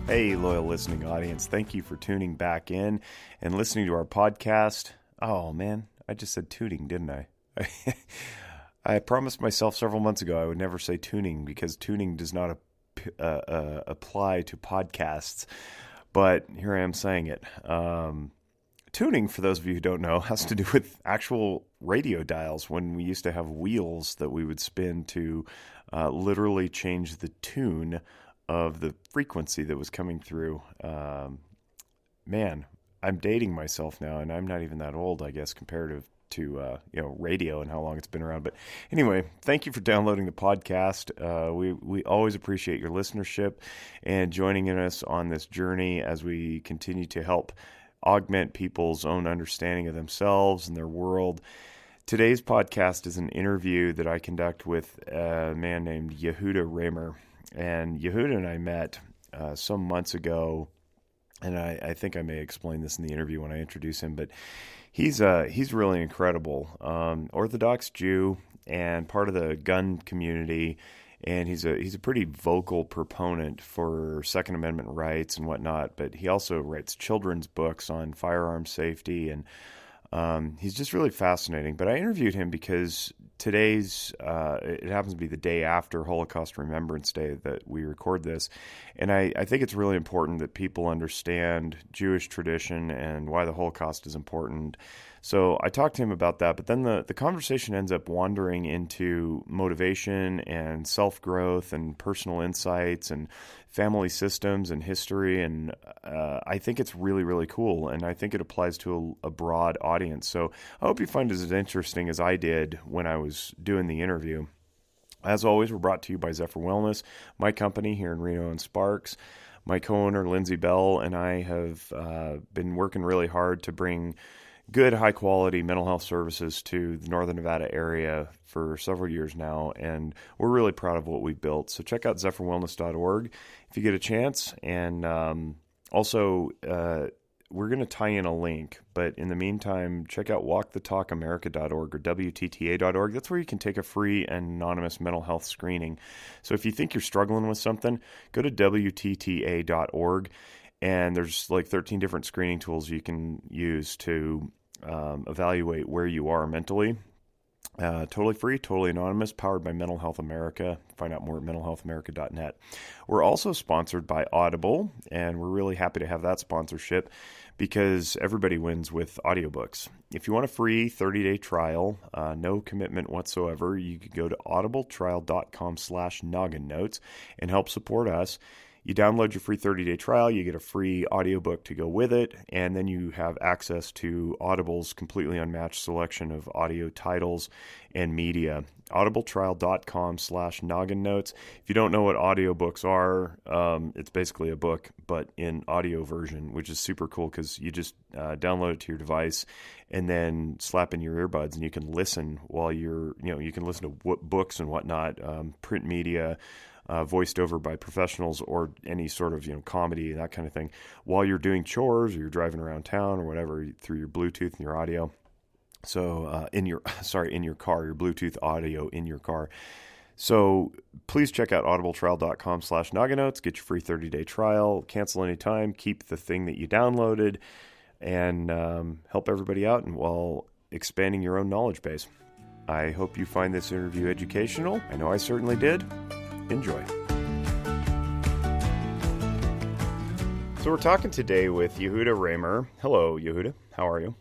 Hey, loyal listening audience. Thank you for tuning back in and listening to our podcast. Oh, man, I just said tuning, didn't I? I promised myself several months ago I would never say tuning because tuning does not apply to podcasts, but here I am saying it. Tuning, for those of you who don't know, has to do with actual radio dials when we used to have wheels that we would spin to literally change the tune of the frequency that was coming through. Man, I'm dating myself now, and I'm not even that old, I guess, comparative to radio and how long it's been around. But anyway, thank you for downloading the podcast. We always appreciate your listenership and joining in us on this journey as we continue to help augment people's own understanding of themselves and their world. Today's podcast is an interview that I conduct with a man named Yehuda Remer. And Yehuda and I met some months ago, and I think I may explain this in the interview when I introduce him, but he's really incredible. Orthodox Jew and part of the gun community, and he's a pretty vocal proponent for Second Amendment rights and whatnot, but he also writes children's books on firearms safety, and he's just really fascinating. But I interviewed him because today's, it happens to be the day after Holocaust Remembrance Day that we record this. And I think it's really important that people understand Jewish tradition and why the Holocaust is important. So I talked to him about that, but then the conversation ends up wandering into motivation and self-growth and personal insights and family systems and history, and I think it's really, really cool, and I think it applies to a broad audience. So I hope you find it as interesting as I did when I was doing the interview. As always, we're brought to you by Zephyr Wellness, my company here in Reno and Sparks. My co-owner, Lindsay Bell, and I have been working really hard to bring good, high-quality mental health services to the Northern Nevada area for several years now, and we're really proud of what we've built. So check out zephyrwellness.org if you get a chance, and also we're going to tie in a link, but in the meantime, check out walkthetalkamerica.org or WTTA.org. That's where you can take a free and anonymous mental health screening. So if you think you're struggling with something, go to WTTA.org. And there's like 13 different screening tools you can use to evaluate where you are mentally. Totally free, totally anonymous, powered by Mental Health America. Find out more at mentalhealthamerica.net. We're also sponsored by Audible, and we're really happy to have that sponsorship because everybody wins with audiobooks. If you want a free 30-day trial, no commitment whatsoever, you can go to audibletrial.com/nogginnotes and help support us. You download your free 30-day trial, you get a free audiobook to go with it, and then you have access to Audible's completely unmatched selection of audio titles and media. audibletrial.com/nogginnotes. If you don't know what audiobooks are, it's basically a book, but in audio version, which is super cool because you just download it to your device and then slap in your earbuds and you can listen while you can listen to books and whatnot, print media, voiced over by professionals or any sort of comedy, that kind of thing, while you're doing chores or you're driving around town or whatever through your Bluetooth and your audio. So in your car, your Bluetooth audio in your car. So please check out audibletrial.com/nogginnotes. Get your free 30-day trial. Cancel anytime. Keep the thing that you downloaded, and help everybody out and while expanding your own knowledge base. I hope you find this interview educational. I know I certainly did. Enjoy. So we're talking today with Yehuda Remer. Hello, Yehuda. How are you?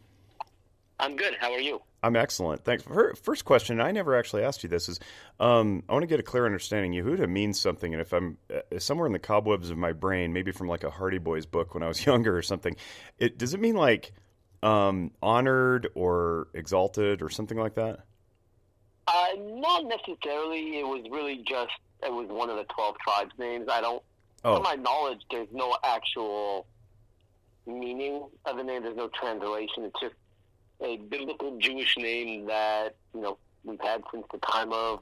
I'm good. How are you? I'm excellent. Thanks. First question, I never actually asked you this, is I want to get a clear understanding. Yehuda means something, and if I'm somewhere in the cobwebs of my brain, maybe from like a Hardy Boys book when I was younger or something, does it mean like honored or exalted or something like that? Not necessarily. It was one of the 12 tribes names. To my knowledge, there's no actual meaning of the name. There's no translation. It's just a biblical Jewish name that, we've had since the time of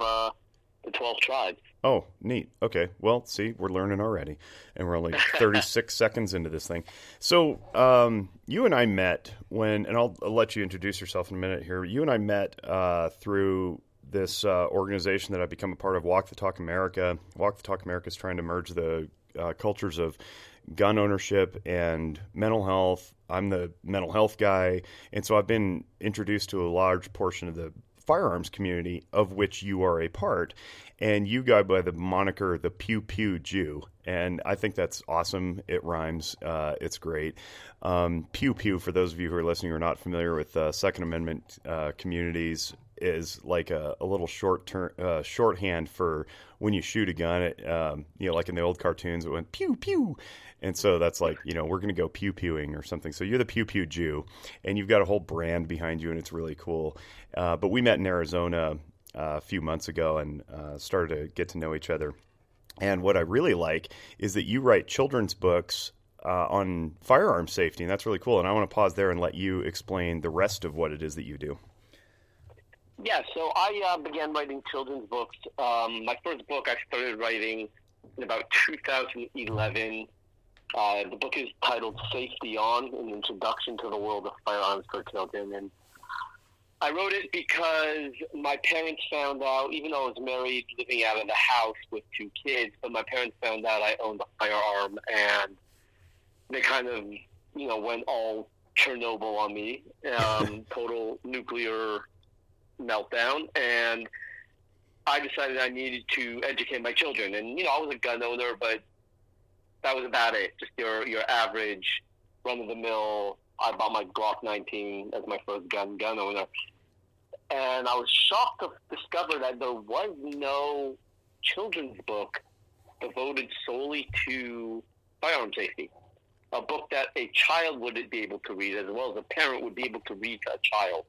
the 12 tribes. Oh, neat. Okay. Well, see, we're learning already, and we're only 36 seconds into this thing. So you and I met and I'll let you introduce yourself in a minute here. You and I met through this organization that I've become a part of, Walk the Talk America. Walk the Talk America is trying to merge the cultures of gun ownership and mental health. I'm the mental health guy, and so I've been introduced to a large portion of the firearms community, of which you are a part, and you go by the moniker the Pew Pew Jew, and I think that's awesome. It rhymes. It's great. Pew Pew, for those of you who are listening who are not familiar with Second Amendment communities, is like a little shorthand for when you shoot a gun. Like in the old cartoons, it went pew pew, and so that's like, we're going to go pew pewing or something. So you're the Pew Pew Jew, and you've got a whole brand behind you, and it's really cool. But we met in Arizona a few months ago and started to get to know each other. And what I really like is that you write children's books on firearm safety, and that's really cool. And I want to pause there and let you explain the rest of what it is that you do. Yeah, so I began writing children's books. My first book I started writing in about 2011. The book is titled Safety On, an Introduction to the World of Firearms for Children. And I wrote it because my parents found out, even though I was married, living out of the house with 2 kids, but my parents found out I owned a firearm, and they kind of, went all Chernobyl on me, total nuclear meltdown, and I decided I needed to educate my children. And I was a gun owner, but that was about it. Just your average run-of-the-mill. I bought my Glock 19 as my first gun owner, and I was shocked to discover that there was no children's book devoted solely to firearm safety. A book that a child would be able to read, as well as a parent would be able to read to a child.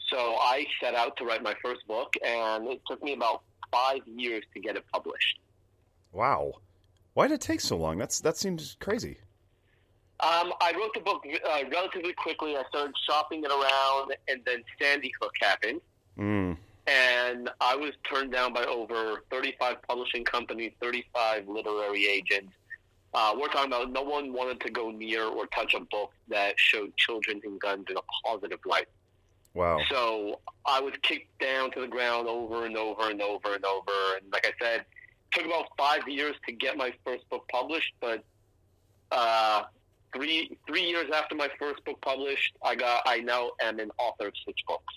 So I set out to write my first book, and it took me about 5 years to get it published. Wow. Why did it take so long? That seems crazy. I wrote the book relatively quickly. I started shopping it around, and then Sandy Hook happened. And I was turned down by over 35 publishing companies, 35 literary agents. We're talking about no one wanted to go near or touch a book that showed children and guns in a positive light. Wow. So I was kicked down to the ground over and over and over and over. And like I said, it took about 5 years to get my first book published, but 3 years after my first book published, I now am an author of 6 books.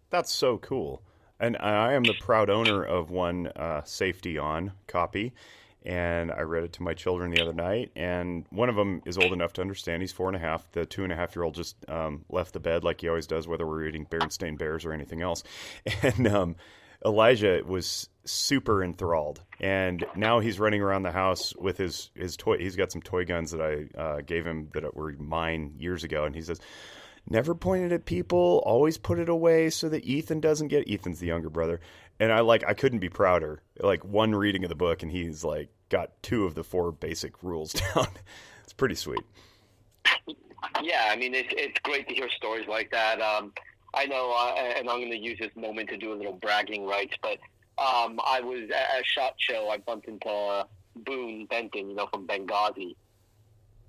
That's so cool. And I am the proud owner of one Safety On copy. And I read it to my children the other night, and one of them is old enough to understand. He's 4.5. The 2.5-year-old just left the bed like he always does, whether we're eating Berenstain Bears or anything else. And Elijah was super enthralled, and now he's running around the house with his toy. He's got some toy guns that I gave him that were mine years ago, and he says, "Never point it at people. Always put it away so that Ethan doesn't get." Ethan's the younger brother. And I couldn't be prouder. Like, one reading of the book, and he's like got 2 of the 4 basic rules down. It's pretty sweet. Yeah, I mean, it's great to hear stories like that. I know, and I'm going to use this moment to do a little bragging rights, but I was at a SHOT Show. I bumped into Boone Benton, from Benghazi,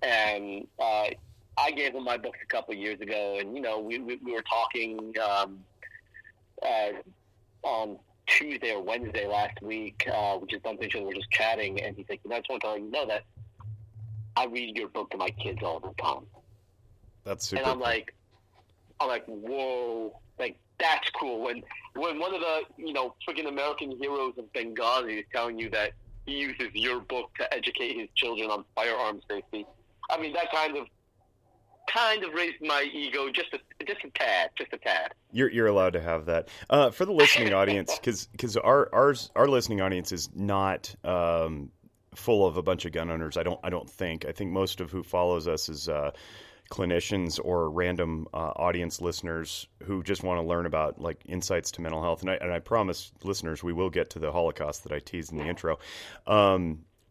and I gave him my books a couple of years ago, and we were talking on Tuesday or Wednesday last week. We just bumped into each other, we're just chatting, and he's like, I just want to let you know that I read your book to my kids all the time. That's super. And I'm like, whoa, like, that's cool. When one of the freaking American heroes of Benghazi is telling you that he uses your book to educate his children on firearm safety, I mean, that kind of raised my ego just a tad. You're allowed to have that. For the listening audience, because our listening audience is not full of a bunch of gun owners. I don't think. I think most of who follows us is clinicians or random audience listeners who just want to learn about like insights to mental health. And I promise listeners we will get to the Holocaust that I teased in the intro.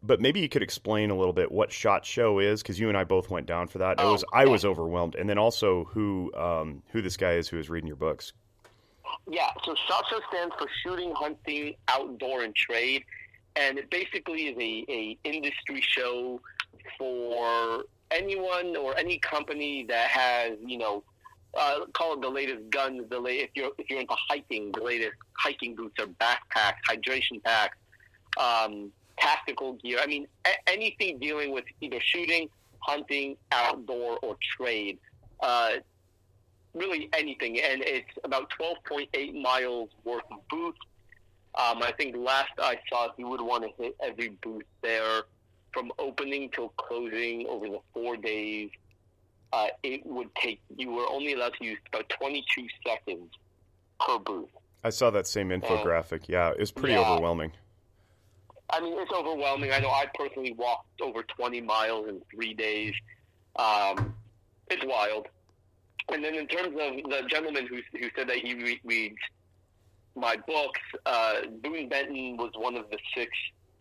But maybe you could explain a little bit what SHOT Show is, because you and I both went down for that. I was overwhelmed, and then also who this guy is who is reading your books. Yeah, so SHOT Show stands for Shooting, Hunting, Outdoor, and Trade, and it basically is a industry show for anyone or any company that has call it the latest guns, if you're into hiking, the latest hiking boots or backpacks, hydration packs. tactical gear. I mean, anything dealing with either shooting, hunting, outdoor, or trade. Really anything. And it's about 12.8 miles worth of booths. I think last I saw, if you would want to hit every booth there from opening till closing over the 4 days, it would take, you were only allowed to use about 22 seconds per booth. I saw that same infographic. Yeah, it was pretty overwhelming. I mean, it's overwhelming. I know I personally walked over 20 miles in 3 days. It's wild. And then in terms of the gentleman who said that he reads my books, Boone Benton was one of the 6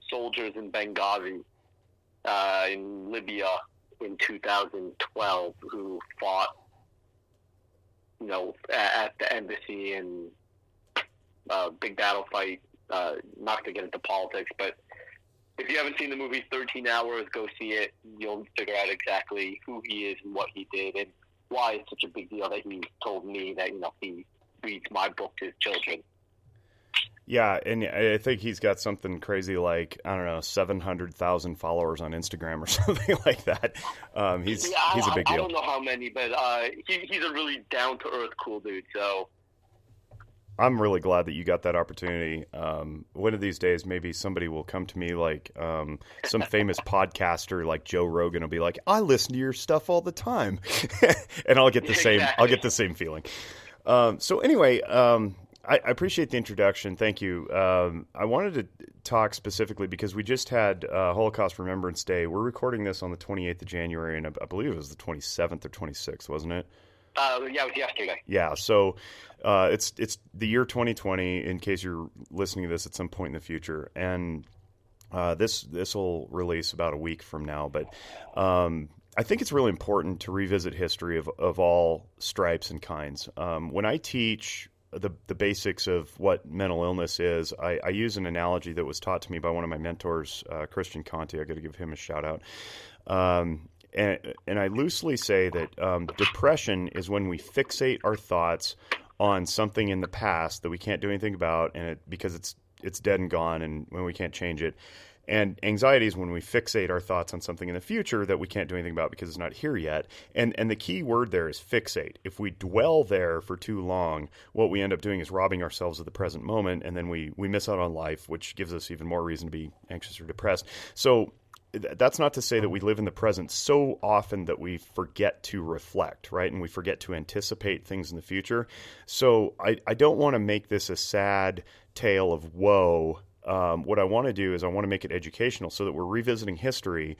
soldiers in Benghazi in Libya in 2012 who fought, at the embassy in a big battle fight. Not to get into politics, but if you haven't seen the movie 13 Hours, go see it. You'll figure out exactly who he is and what he did and why it's such a big deal that he told me that, he reads my book to his children. Yeah, and I think he's got something crazy like, 700,000 followers on Instagram or something like that. He's a big deal. I don't know how many, but he's a really down-to-earth, cool dude, so... I'm really glad that you got that opportunity. One of these days, maybe somebody will come to me, like some famous podcaster, like Joe Rogan, will be like, "I listen to your stuff all the time," and I'll get the same. I'll get the same feeling. So anyway, I appreciate the introduction. Thank you. I wanted to talk specifically because we just had Holocaust Remembrance Day. We're recording this on the 28th of January, and I believe it was the 27th or 26th, wasn't it? Yeah, it was yesterday. Yeah, so it's the year 2020. In case you're listening to this at some point in the future, and this will release about a week from now. But I think it's really important to revisit history of all stripes and kinds. When I teach the basics of what mental illness is, I use an analogy that was taught to me by one of my mentors, Christian Conti. I got to give him a shout out. And I loosely say that depression is when we fixate our thoughts on something in the past that we can't do anything about, and because it's dead and gone, and when we can't change it. And anxiety is when we fixate our thoughts on something in the future that we can't do anything about because it's not here yet. And the key word there is fixate. If we dwell there for too long, what we end up doing is robbing ourselves of the present moment, and then we miss out on life, which gives us even more reason to be anxious or depressed. So that's not to say that we live in the present so often that we forget to reflect, right? And we forget to anticipate things in the future. So I don't want to make this a sad tale of woe. What I want to do is I want to make it educational so that we're revisiting history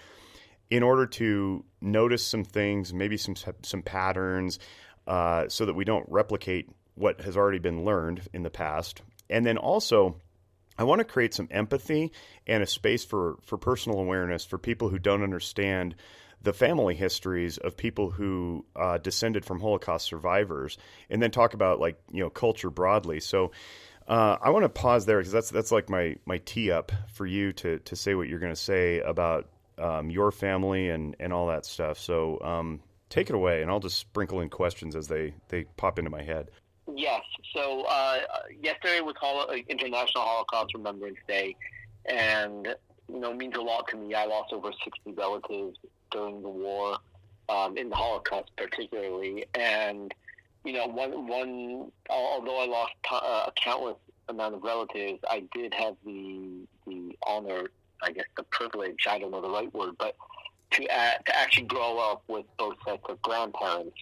in order to notice some things, maybe some patterns, so that we don't replicate what has already been learned in the past. And then also, I want to create some empathy and a space for personal awareness for people who don't understand the family histories of people who descended from Holocaust survivors, and then talk about culture broadly. So I want to pause there because that's like my tee up for you to say what you're going to say about your family and all that stuff. So take it away, and I'll just sprinkle in questions as they pop into my head. Yes. So yesterday was International Holocaust Remembrance Day, and means a lot to me. I lost over 60 relatives during the war, in the Holocaust particularly, and although I lost a countless amount of relatives, I did have the honor, I guess the privilege, I don't know the right word, but to actually grow up with both sets of grandparents.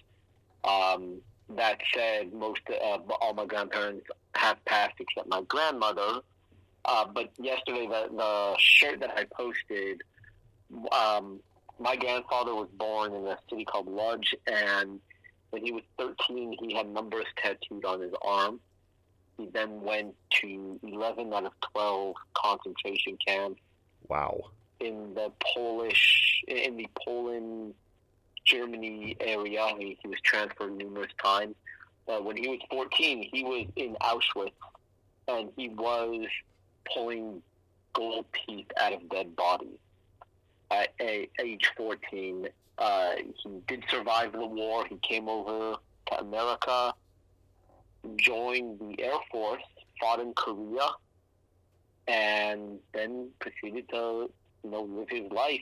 That said, all my grandparents have passed except my grandmother. But yesterday, the shirt that I posted, my grandfather was born in a city called Lodz, and when he was 13, he had numbers tattooed on his arm. He then went to 11 out of 12 concentration camps. Wow. In the Poland, Germany area. He was transferred numerous times. When he was 14, he was in Auschwitz, and he was pulling gold teeth out of dead bodies. At age 14, he did survive the war. He came over to America, joined the Air Force, fought in Korea, and then proceeded to live his life.